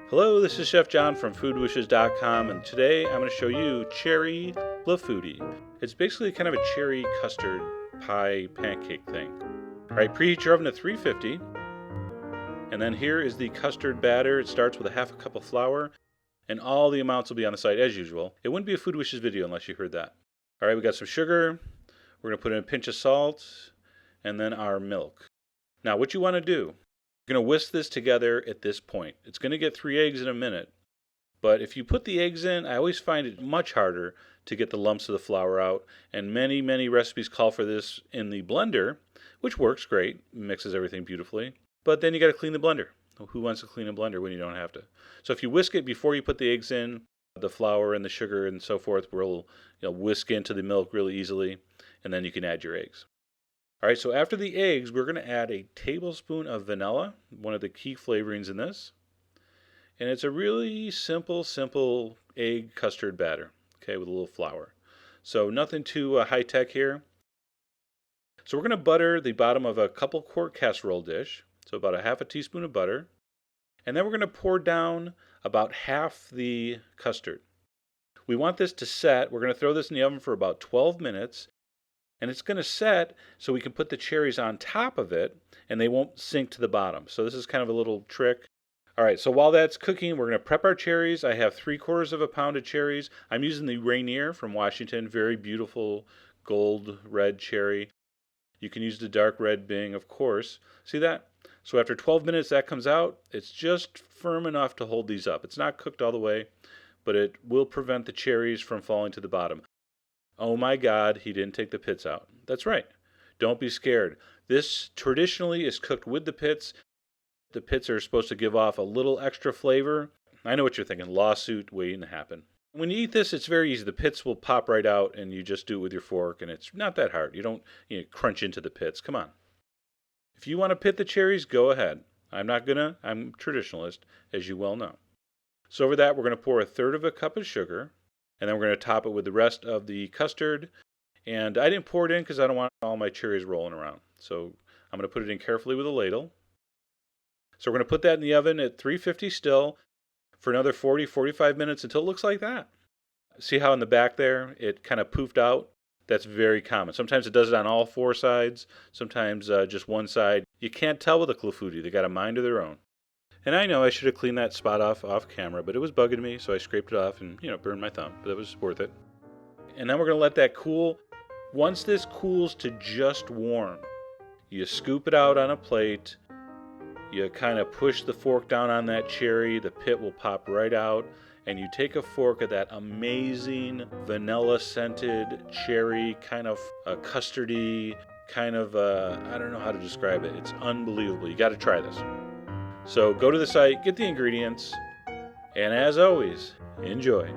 Hello, this is Chef John from foodwishes.com, and today I'm going to show you cherry Clafouti. It's basically kind of a cherry custard pie pancake thing. Alright, preheat your oven to 350, and then here is the custard batter. It starts with a half a cup of flour, and all the amounts will be on the site as usual. It wouldn't be a Food Wishes video unless you heard that. Alright, we got some sugar, we're going to put in a pinch of salt, and then our milk. Now what you want to do, you're going to whisk this together at this point. It's going to get 3 eggs in a minute, but if you put the eggs in, I always find it much harder to get the lumps of the flour out, and many recipes call for this in the blender, which works great, mixes everything beautifully, but then you got to clean the blender. Who wants to clean a blender when you don't have to? So if you whisk it before you put the eggs in, the flour and the sugar and so forth will whisk into the milk really easily, and then you can add your eggs. Alright, so after the eggs, we're going to add a tablespoon of vanilla, one of the key flavorings in this. And it's a really simple egg custard batter, okay, with a little flour. So nothing too high-tech here. So we're going to butter the bottom of a couple quart casserole dish, so about a half a teaspoon of butter. And then we're going to pour down about half the custard. We want this to set. We're going to throw this in the oven for about 12 minutes. And it's going to set so we can put the cherries on top of it and they won't sink to the bottom. So this is kind of a little trick. All right, so while that's cooking, we're going to prep our cherries. I have 3/4 of a pound of cherries. I'm using the Rainier from Washington, very beautiful gold red cherry. You can use the dark red Bing, of course. See that? So after 12 minutes that comes out. It's just firm enough to hold these up. It's not cooked all the way, but it will prevent the cherries from falling to the bottom. Oh my God, he didn't take the pits out. That's right. Don't be scared. This traditionally is cooked with the pits. The pits are supposed to give off a little extra flavor. I know what you're thinking. Lawsuit waiting to happen. When you eat this, it's very easy. The pits will pop right out and you just do it with your fork, and it's not that hard. You don't crunch into the pits. Come on. If you want to pit the cherries, go ahead. I'm not gonna. I'm a traditionalist, as you well know. So over that, we're going to pour 1/3 cup of sugar. And then we're going to top it with the rest of the custard. And I didn't pour it in because I don't want all my cherries rolling around. So I'm going to put it in carefully with a ladle. So we're going to put that in the oven at 350 still for another 40-45 minutes until it looks like that. See how in the back there it kind of poofed out? That's very common. Sometimes it does it on all 4 sides, sometimes just one side. You can't tell with a Clafouti. They got a mind of their own. And I know I should have cleaned that spot off camera, but it was bugging me, so I scraped it off and, burned my thumb, but it was worth it. And then we're going to let that cool. Once this cools to just warm, you scoop it out on a plate, you kind of push the fork down on that cherry, the pit will pop right out, and you take a fork of that amazing vanilla-scented cherry, kind of custardy, kind of, I don't know how to describe it. It's unbelievable. You got to try this. So go to the site, get the ingredients, and as always, enjoy.